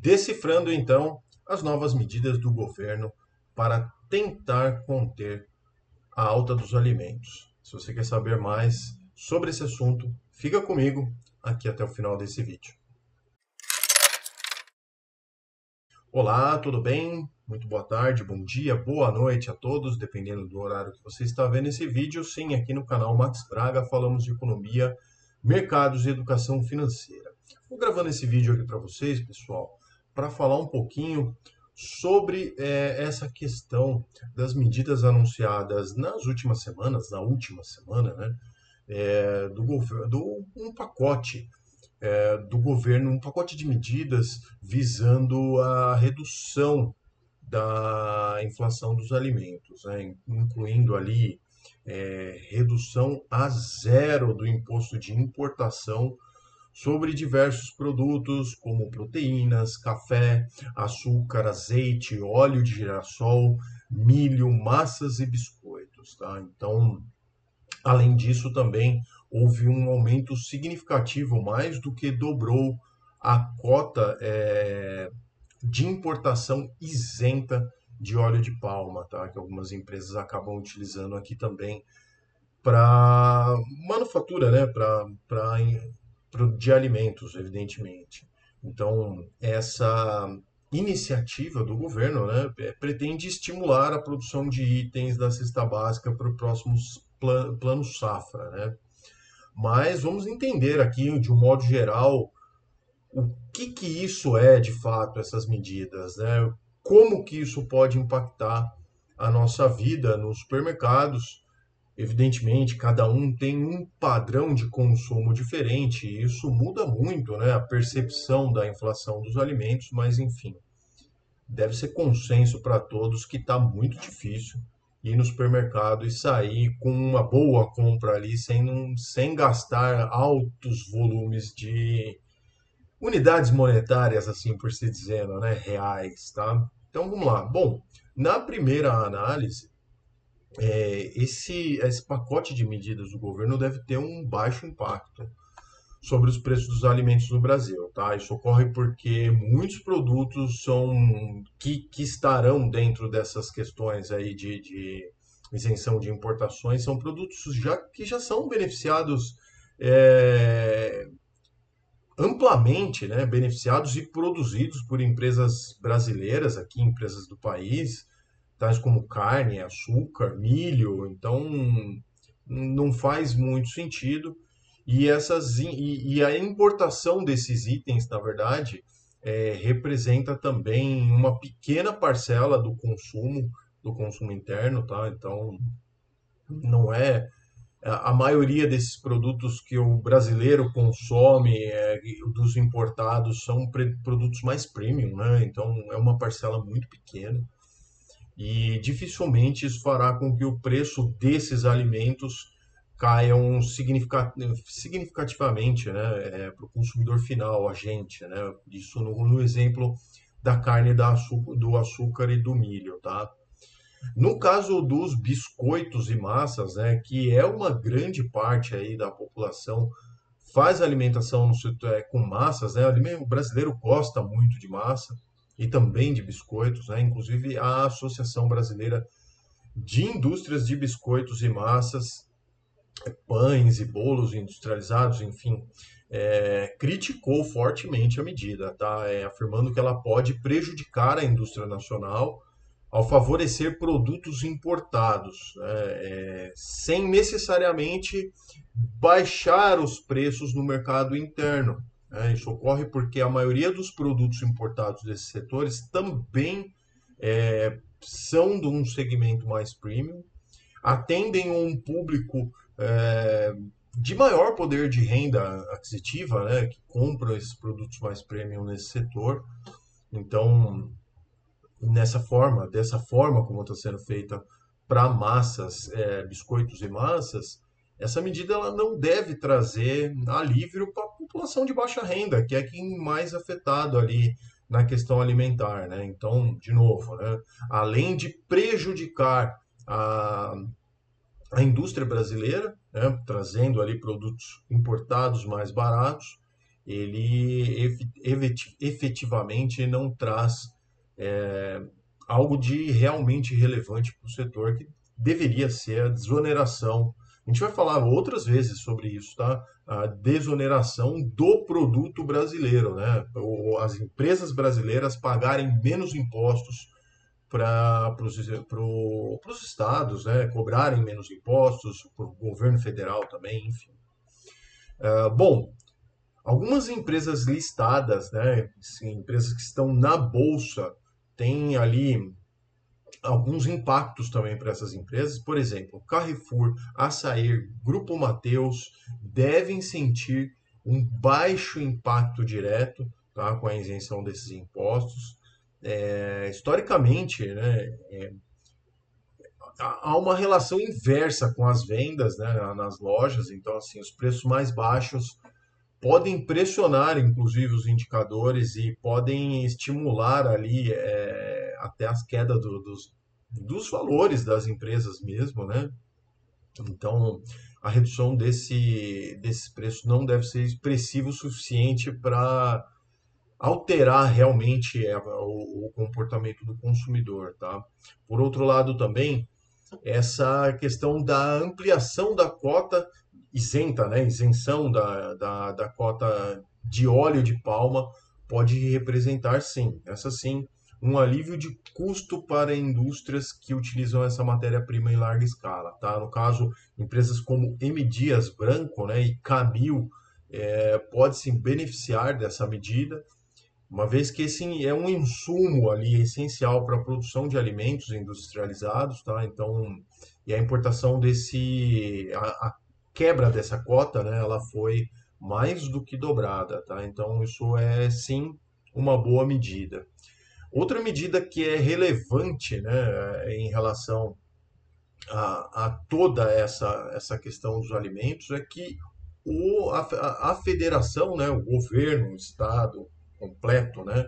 decifrando então as novas medidas do governo para tentar conter a alta dos alimentos. Se você quer saber mais sobre esse assunto, fica comigo aqui até o final desse vídeo. Olá, tudo bem? Muito boa tarde, bom dia, boa noite a todos, dependendo do horário que você está vendo esse vídeo. Sim, aqui no canal Max Braga falamos de economia, mercados e educação financeira. Estou gravando esse vídeo aqui para vocês, pessoal, para falar um pouquinho sobre essa questão das medidas anunciadas nas últimas semanas, na última semana, né, do governo, um pacote do governo, um pacote de medidas visando a redução da inflação dos alimentos, né, incluindo ali redução a zero do imposto de importação sobre diversos produtos como proteínas, café, açúcar, azeite, óleo de girassol, milho, massas e biscoitos, tá? Então, além disso, também houve um aumento significativo, mais do que dobrou a cota de importação isenta de óleo de palma, tá? Que algumas empresas acabam utilizando aqui também para manufatura, né? De alimentos, evidentemente. Então, essa iniciativa do governo, né, pretende estimular a produção de itens da cesta básica para o próximo plano safra, né? Mas vamos entender aqui, de um modo geral, o que isso é de fato, essas medidas, né? Como que isso pode impactar a nossa vida nos supermercados. Evidentemente, cada um tem um padrão de consumo diferente, e isso muda muito, né, a percepção da inflação dos alimentos, mas enfim, deve ser consenso para todos que está muito difícil ir no supermercado e sair com uma boa compra ali sem gastar altos volumes de unidades monetárias, assim por se dizendo, né, reais, tá? Então vamos lá. Bom, na primeira análise, esse pacote de medidas do governo deve ter um baixo impacto sobre os preços dos alimentos no Brasil, tá? Isso ocorre porque muitos produtos que estarão dentro dessas questões aí de isenção de importações são produtos que já são beneficiados é, amplamente, né, beneficiados e produzidos por empresas brasileiras aqui, empresas do país, tais como carne, açúcar, milho. Então, não faz muito sentido. E a importação desses itens, na verdade, representa também uma pequena parcela do consumo interno, tá? Então, não é a maioria desses produtos que o brasileiro consome, dos importados, são produtos mais premium, né? Então, é uma parcela muito pequena e dificilmente isso fará com que o preço desses alimentos caiam significativamente, né, para o consumidor final, a gente, né? Isso no exemplo da carne, do açúcar e do milho, tá? No caso dos biscoitos e massas, né, que é uma grande parte aí da população faz alimentação no setor, com massas, né? O brasileiro gosta muito de massa e também de biscoitos, né? Inclusive a Associação Brasileira de Indústrias de Biscoitos e Massas, pães e bolos industrializados, enfim, criticou fortemente a medida, tá? Afirmando que ela pode prejudicar a indústria nacional ao favorecer produtos importados, né, sem necessariamente baixar os preços no mercado interno, né? Isso ocorre porque a maioria dos produtos importados desses setores também são de um segmento mais premium, atendem um público de maior poder de renda aquisitiva, né, que compra esses produtos mais premium nesse setor. Então, dessa forma como está sendo feita para massas, biscoitos e massas, essa medida ela não deve trazer alívio para a população de baixa renda, que é quem mais afetado ali na questão alimentar, né? Então, de novo, né, além de prejudicar a, a indústria brasileira, né, trazendo ali produtos importados mais baratos, ele efetivamente não traz é, algo de realmente relevante para o setor, que deveria ser a desoneração. A gente vai falar outras vezes sobre isso, tá? A desoneração do produto brasileiro, né? As empresas brasileiras pagarem menos impostos para os estados, né? Cobrarem menos impostos, para o governo federal também, enfim. Bom, algumas empresas listadas, né? Sim, empresas que estão na bolsa, têm ali alguns impactos também para essas empresas. Por exemplo, Carrefour, Assaí, Grupo Mateus devem sentir um baixo impacto direto, tá, com a isenção desses impostos. Historicamente, né, há uma relação inversa com as vendas, né, nas lojas. Então, assim, os preços mais baixos podem pressionar, inclusive, os indicadores e podem estimular ali até as quedas dos valores das empresas mesmo, né? Então, a redução desses preços não deve ser expressivo o suficiente para alterar realmente o comportamento do consumidor, tá? Por outro lado, também, essa questão da ampliação da cota isenta, né? Isenção da cota de óleo de palma pode representar, sim, essa sim, um alívio de custo para indústrias que utilizam essa matéria-prima em larga escala, tá? No caso, empresas como M. Dias Branco, né, e Camil pode se beneficiar dessa medida, uma vez que esse é um insumo ali essencial para a produção de alimentos industrializados, tá? Então, e a importação a quebra dessa cota, né, ela foi mais do que dobrada, tá? Então, isso é sim uma boa medida. Outra medida que é relevante, né, em relação a toda essa questão dos alimentos é que a federação, né, o governo, o Estado completo, né,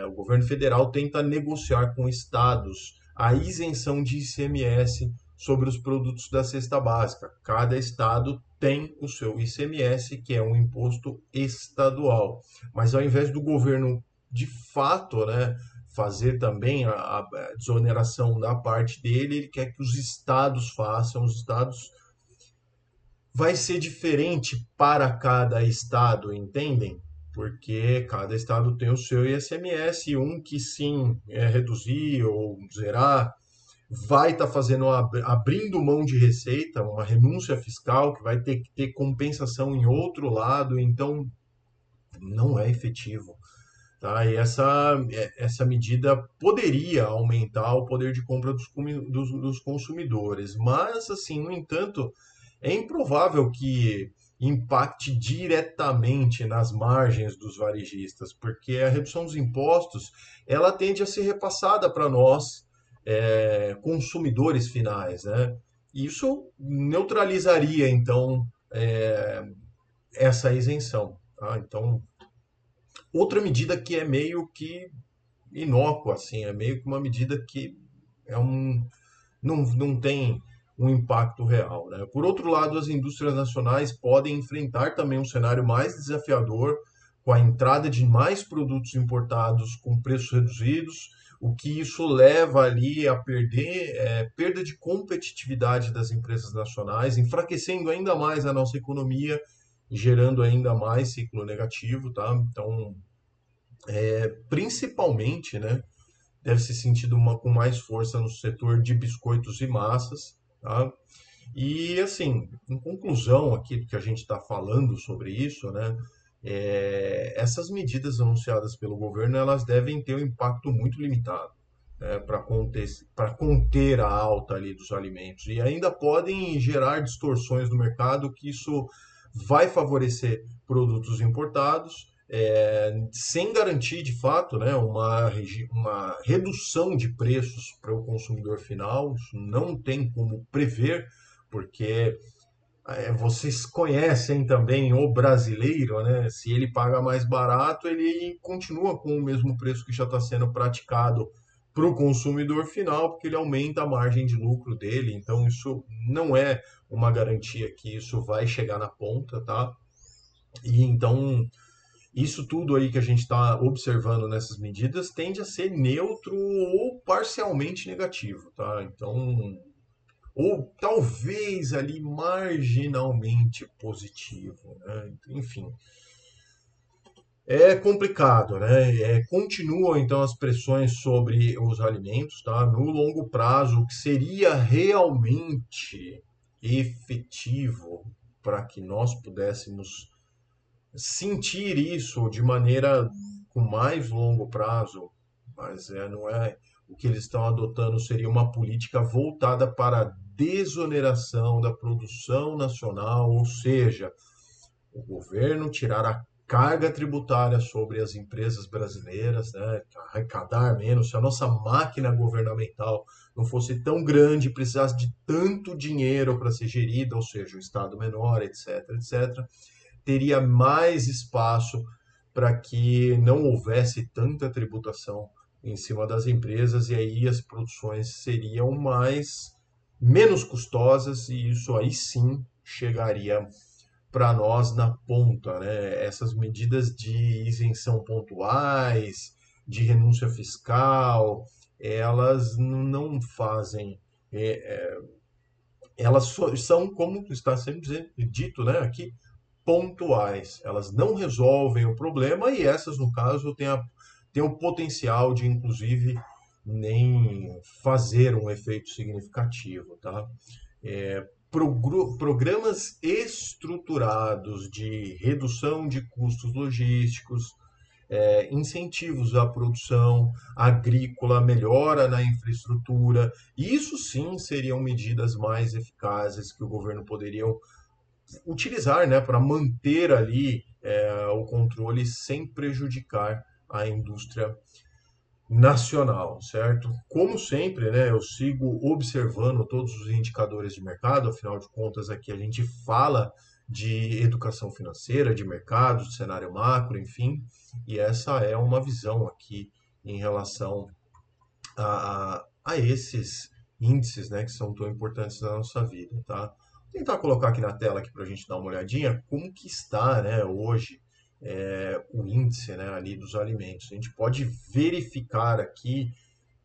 o governo federal tenta negociar com estados a isenção de ICMS sobre os produtos da cesta básica. Cada estado tem o seu ICMS, que é um imposto estadual. Mas ao invés do governo, de fato, né, fazer também a desoneração da parte dele, ele quer que os estados façam. Os estados vai ser diferente para cada estado, entendem? Porque cada estado tem o seu ICMS, e um que sim reduzir ou zerar vai estar fazendo abrindo mão de receita, uma renúncia fiscal que vai ter que ter compensação em outro lado, então não é efetivo. Tá? E essa medida poderia aumentar o poder de compra dos consumidores, mas, assim, no entanto, é improvável que impacte diretamente nas margens dos varejistas, porque a redução dos impostos ela tende a ser repassada para nós, consumidores finais, né? E isso neutralizaria, então, essa isenção. Tá? Então, outra medida que é meio que inócua, assim, é meio que uma medida que não tem um impacto real, né? Por outro lado, as indústrias nacionais podem enfrentar também um cenário mais desafiador com a entrada de mais produtos importados com preços reduzidos, o que isso leva ali a perda de competitividade das empresas nacionais, enfraquecendo ainda mais a nossa economia, gerando ainda mais ciclo negativo, tá? Então, principalmente, né, deve ser sentido com mais força no setor de biscoitos e massas, tá? E assim, em conclusão aqui do que a gente está falando sobre isso, né, essas medidas anunciadas pelo governo elas devem ter um impacto muito limitado, né, para conter a alta ali dos alimentos, e ainda podem gerar distorções no mercado, que isso vai favorecer produtos importados, sem garantir de fato, né, uma redução de preços para o consumidor final. Isso não tem como prever, porque vocês conhecem também o brasileiro, né? Se ele paga mais barato, ele continua com o mesmo preço que já está sendo praticado para o consumidor final, porque ele aumenta a margem de lucro dele. Então, isso não é uma garantia que isso vai chegar na ponta, tá? E então, isso tudo aí que a gente está observando nessas medidas tende a ser neutro ou parcialmente negativo, tá? Então, ou talvez ali marginalmente positivo, né? Enfim, é complicado, né? Continuam então as pressões sobre os alimentos, tá? No longo prazo, o que seria realmente efetivo para que nós pudéssemos sentir isso de maneira com mais longo prazo, mas não é o que eles estão adotando seria uma política voltada para a desoneração da produção nacional, ou seja, o governo tirar a carga tributária sobre as empresas brasileiras, né, arrecadar menos, se a nossa máquina governamental não fosse tão grande, precisasse de tanto dinheiro para ser gerida, ou seja, o Estado menor, etc., etc., teria mais espaço para que não houvesse tanta tributação em cima das empresas e aí as produções seriam menos custosas e isso aí sim chegaria para nós na ponta, né? Essas medidas de isenção pontuais, de renúncia fiscal, elas não fazem, elas são, como está sendo dito, né, aqui, pontuais. Elas não resolvem o problema e essas, no caso, têm o potencial de, inclusive, nem fazer um efeito significativo, tá? Programas estruturados de redução de custos logísticos, incentivos à produção agrícola, melhora na infraestrutura. Isso sim seriam medidas mais eficazes que o governo poderia utilizar, né, para manter ali o controle sem prejudicar a indústria nacional, certo? Como sempre, né, eu sigo observando todos os indicadores de mercado, afinal de contas, aqui a gente fala de educação financeira, de mercado, de cenário macro, enfim, e essa é uma visão aqui em relação a esses índices, né, que são tão importantes na nossa vida, tá? Vou tentar colocar aqui na tela aqui para a gente dar uma olhadinha como que está, né, hoje o índice, né, ali dos alimentos. A gente pode verificar aqui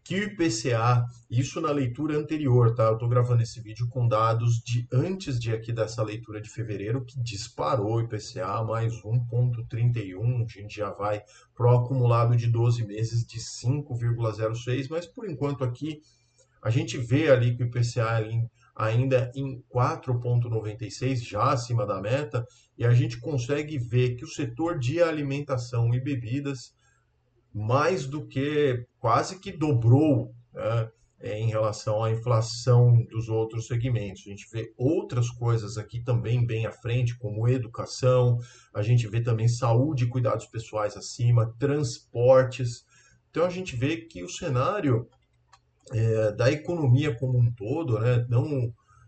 que o IPCA, isso na leitura anterior, tá? Eu estou gravando esse vídeo com dados de antes de aqui dessa leitura de fevereiro, que disparou o IPCA mais 1,31, a gente já vai para o acumulado de 12 meses de 5,06, mas por enquanto aqui a gente vê ali que o IPCA ainda em 4,96, já acima da meta, e a gente consegue ver que o setor de alimentação e bebidas mais do que quase que dobrou, né, em relação à inflação dos outros segmentos. A gente vê outras coisas aqui também bem à frente, como educação, a gente vê também saúde e cuidados pessoais acima, transportes. Então a gente vê que o cenário da economia como um todo, né,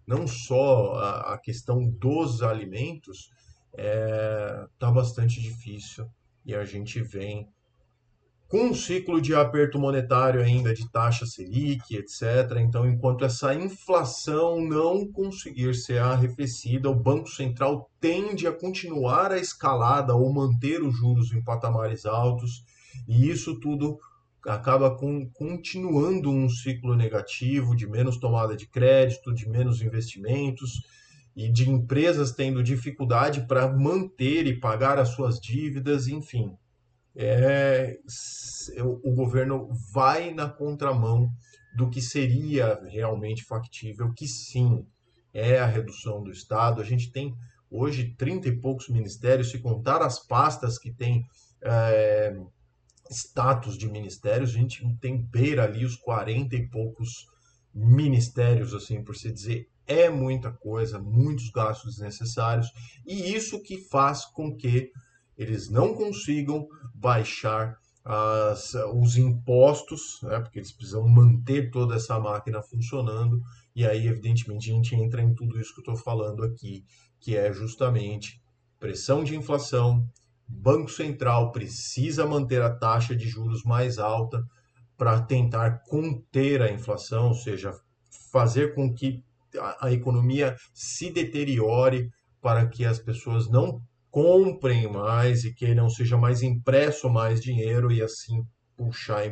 não só a questão dos alimentos, está bastante difícil e a gente vem com um ciclo de aperto monetário ainda de taxa Selic, etc. Então, enquanto essa inflação não conseguir ser arrefecida, o Banco Central tende a continuar a escalada ou manter os juros em patamares altos, e isso tudo acaba continuando um ciclo negativo de menos tomada de crédito, de menos investimentos e de empresas tendo dificuldade para manter e pagar as suas dívidas, enfim, o governo vai na contramão do que seria realmente factível, que sim é a redução do Estado. A gente tem hoje 30 e poucos ministérios, se contar as pastas que têm é, status de ministérios, a gente tem beira ali os 40 e poucos ministérios, assim, por se dizer, é muita coisa, muitos gastos desnecessários, e isso que faz com que eles não consigam baixar os impostos, né, porque eles precisam manter toda essa máquina funcionando, e aí, evidentemente, a gente entra em tudo isso que eu estou falando aqui, que é justamente pressão de inflação. Banco Central precisa manter a taxa de juros mais alta para tentar conter a inflação, ou seja, fazer com que a economia se deteriore para que as pessoas não comprem mais e que não seja mais impresso mais dinheiro e assim puxar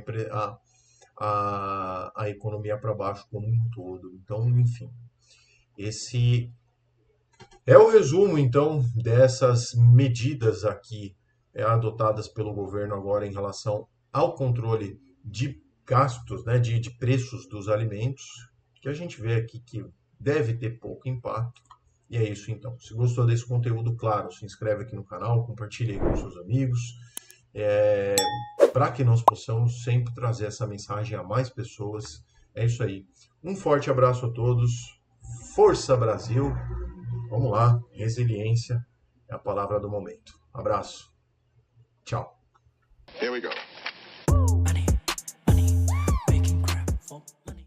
a economia para baixo como um todo. Então, enfim, esse é o resumo, então, dessas medidas aqui adotadas pelo governo agora em relação ao controle de gastos, né, de preços dos alimentos, que a gente vê aqui que deve ter pouco impacto. E é isso então. Se gostou desse conteúdo, claro, se inscreve aqui no canal, compartilhe aí com seus amigos, para que nós possamos sempre trazer essa mensagem a mais pessoas. É isso aí. Um forte abraço a todos. Força Brasil! Vamos lá, resiliência é a palavra do momento. Abraço. Tchau. Here we go.